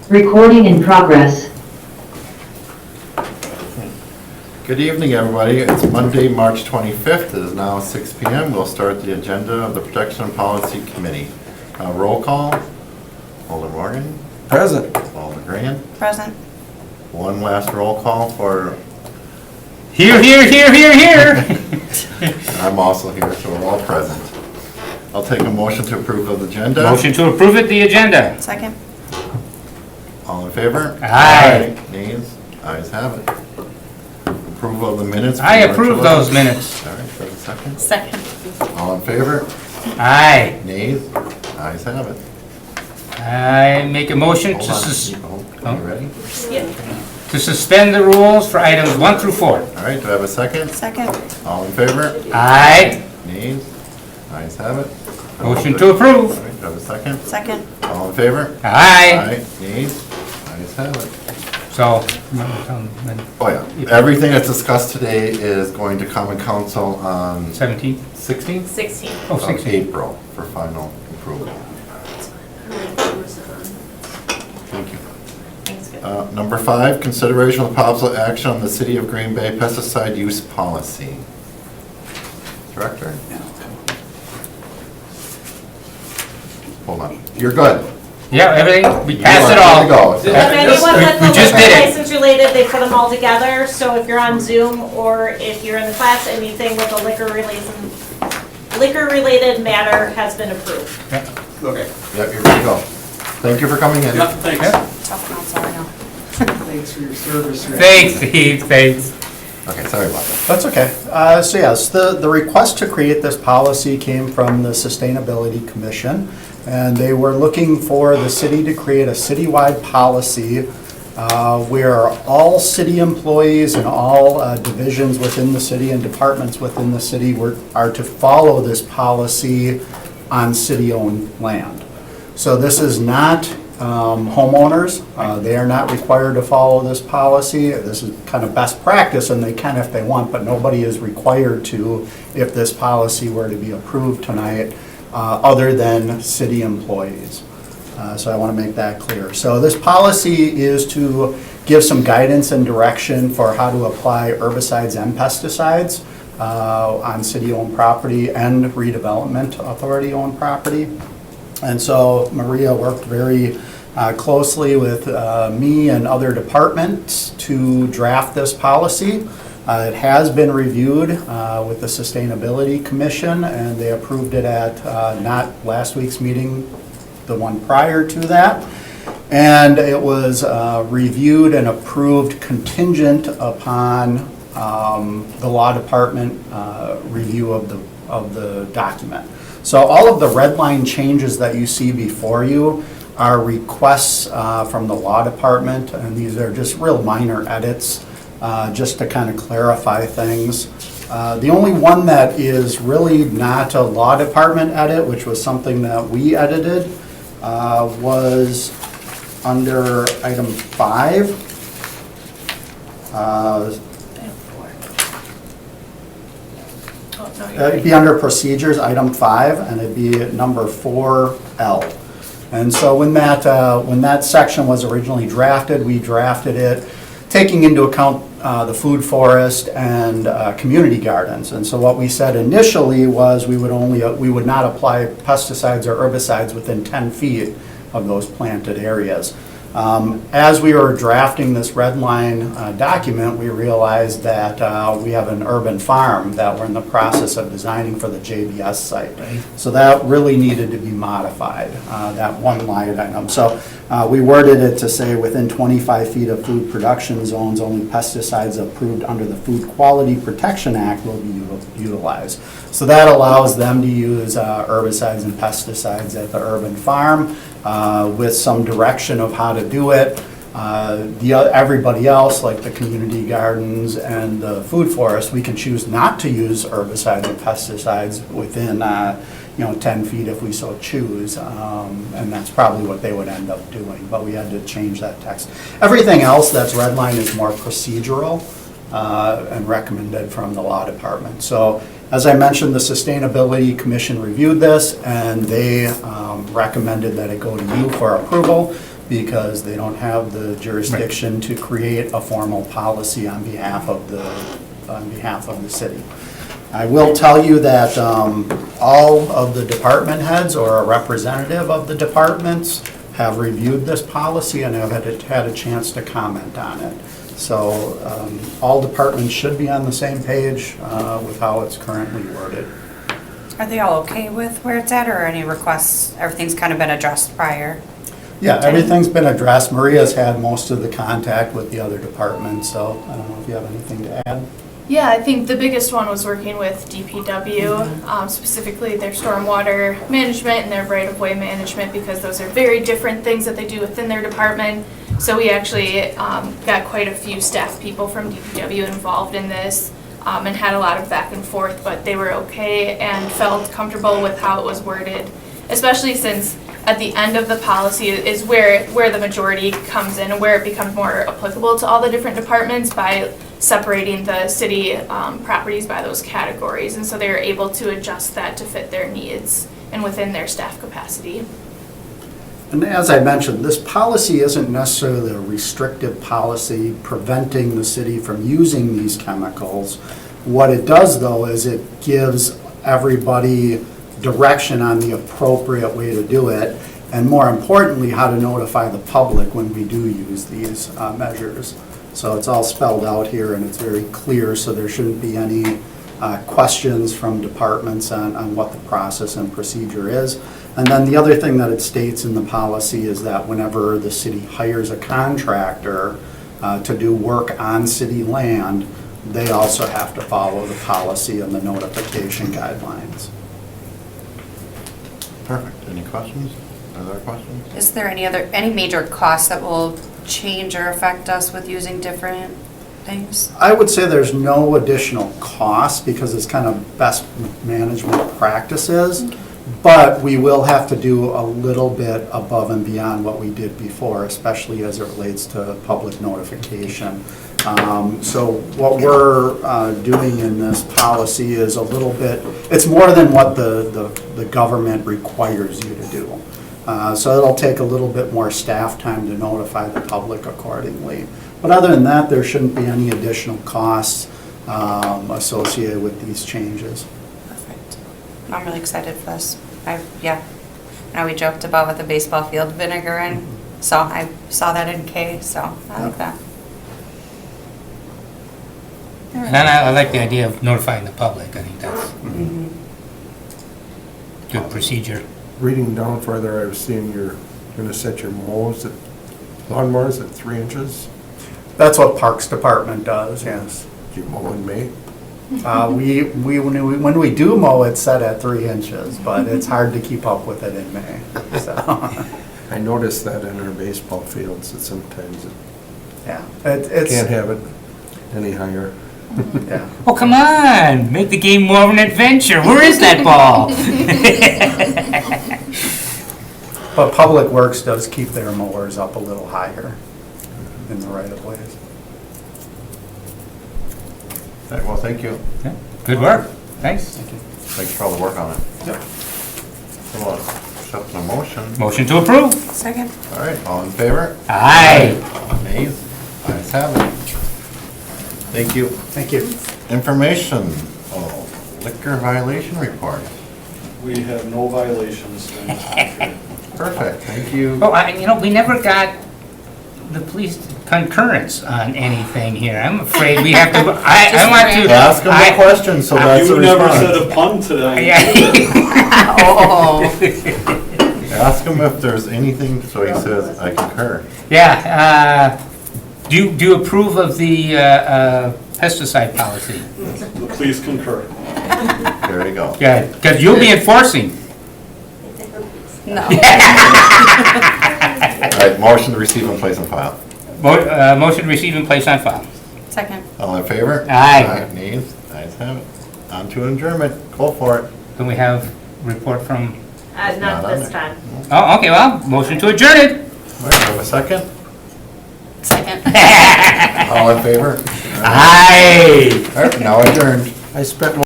Recording in progress. Good evening, everybody. It's Monday, March 25th. It is now 6 p.m. We'll start the agenda of the Protection and Policy Committee. Roll call. Alder Morgan. Present. Alder Grant. Present. One last roll call for, Here, here, here, here, here. I'm also here, so we're all present. I'll take a motion to approve of the agenda. Motion to approve it, the agenda. Second. All in favor? Aye. Nays? Ayes have it. Approval of the minutes. I for March approve 11th. those minutes. All right, for a second. Second. All in favor? Aye. Nays? Ayes have it. I make a motion Hold to on. You ready? suspend the rules for items 1 through 4. All right, do I have a second? Second. All in favor? Aye. Nays? Ayes have it. Motion to approve. All right, do I have a second? Second. All in favor? Aye. Nays? Ayes have it. So, Oh, yeah. Everything that's discussed today is going to common council on 17? 16th 16. Oh, of 16. April for final approval. Thank you. Thanks, good. Number 5, consideration of possible action on the City of Green Bay pesticide use policy. Director? Hold on. You're good. Yeah, everything, we passed it You are all. good to go. If anyone with We the just liquor did it. license related, they put them all together, so if you're on Zoom or if you're in the class, anything with a liquor-related matter has been approved. Okay. Yep, you're good to go. Thank you for coming in. Yep, thanks. Tough council, I know. Thanks for your service. Thanks, Steve, thanks. Okay, sorry about that. That's okay. So yes, the request to create this policy came from the Sustainability Commission, and they were looking for the city to create a citywide policy where all city employees and all divisions within the city and departments within the city are to follow this policy on city-owned land. So this is not homeowners. They are not required to follow this policy. This is kind of best practice, and they can if they want, but nobody is required to if this policy were to be approved tonight, other than city employees. So I want to make that clear. So this policy is to give some guidance and direction for how to apply herbicides and pesticides on city-owned property and redevelopment authority-owned property. And so Maria worked very closely with me and other departments to draft this policy. It has been reviewed with the Sustainability Commission, and they approved it at not last week's meeting, the one prior to that. And it was reviewed and approved contingent upon the law department review of the document. So all of the red line changes that you see before you are requests from the law department, and these are just real minor edits, just to kind of clarify things. The only one that is really not a law department edit, which was something that we edited, was under item 5. It'd be under procedures, item 5, and it'd be number 4L. And so when that section was originally drafted, we drafted it taking into account the food forest and community gardens. And so what we said initially was we would not apply pesticides or herbicides within 10 feet of those planted areas. As we were drafting this red line document, we realized that we have an urban farm that we're in the process of designing for the JBS site. So that really needed to be modified, that one line item. So we worded it to say within 25 feet of food production zones, only pesticides approved under the Food Quality Protection Act will be utilized. So that allows them to use herbicides and pesticides at the urban farm with some direction of how to do it. Everybody else, like the community gardens and the food forest, we can choose not to use herbicides and pesticides within 10 feet if we so choose, and that's probably what they would end up doing, but we had to change that text. Everything else that's redlined is more procedural and recommended from the law department. So as I mentioned, the Sustainability Commission reviewed this, and they recommended that it go to you for approval. because they don't have the jurisdiction to create a formal policy on behalf of the city. I will tell you that all of the department heads or a representative of the departments have reviewed this policy and have had a chance to comment on it. So all departments should be on the same page with how it's currently worded. Are they all okay with where it's at, or any requests? Everything's kind of been addressed prior. Yeah, everything's been addressed. Maria's had most of the contact with the other departments, so I don't know if you have anything to add. Yeah, I think the biggest one was working with DPW, specifically their stormwater management and their right-of-way management, because those are very different things that they do within their department. So we actually got quite a few staff people from DPW involved in this and had a lot of back and forth, but they were okay and felt comfortable with how it was worded, especially since at the end of the policy is where the majority comes in and where it becomes more applicable to all the different departments by separating the city properties by those categories. And so they're able to adjust that to fit their needs and within their staff capacity. And as I mentioned, this policy isn't necessarily a restrictive policy preventing the city from using these chemicals. What it does, though, is it gives everybody direction on the appropriate way to do it, and more importantly, how to notify the public when we do use these measures. So it's all spelled out here and it's very clear, so there shouldn't be any questions from departments on what the process and procedure is. And then the other thing that it states in the policy is that whenever the city hires a contractor to do work on city land, they also have to follow the policy and the notification guidelines. Perfect. Any questions? Other questions? Is there any major costs that will change or affect us with using different things? I would say there's no additional cost because it's kind of best management practices, but we will have to do a little bit above and beyond what we did before, especially as it relates to public notification. So what we're doing in this policy is a little bit, it's more than what the government requires you to do. So it'll take a little bit more staff time to notify the public accordingly. But other than that, there shouldn't be any additional costs associated with these changes. Perfect. I'm really excited for this. Now we joked about with the baseball field vinegar, and so I saw that in K, so I like that. And I like the idea of notifying the public. I think that's good procedure. Reading down further, I was seeing you're going to set your lawnmowers at 3 inches. That's what Parks Department does, yes. Do you mow in May? When we do mow, it's set at 3 inches, but it's hard to keep up with it in May, so. I noticed that in our baseball fields, that sometimes Yeah, it it's, can't have it any higher. yeah. Oh, come on, make the game more of an adventure. Where is that ball? But Public Works does keep their mowers up a little higher in the right of ways. Okay, well, thank you. Yeah, good work. Thanks. Thanks for all the work on it. Yep. Come on, accept the motion. Motion to approve. Second. All right, all in favor? Aye. Nays? Ayes have it. Thank you. Thank you. Information, liquor violation report. We have no violations during this period. Perfect, thank you. Oh, we never got the police concurrence on anything here. I'm afraid we have to, I want to. Ask him the question, so that's the You never said response. a pun today. Oh. Ask him if there's anything, so he says, I concur. Yeah, do you approve of the pesticide policy? Please concur. There you go. Yeah, because you'll be enforcing. No. All right, motion to receive and place on file. Motion to receive and place on file. Second. All in favor? Aye. Nays? Ayes have it. On to adjournment. Call for it. Can we have report from, Not Not on this there. time. oh, okay, well, motion to adjourn it. All right, have a second? Second. All in favor? Aye. All right, now adjourned. I spent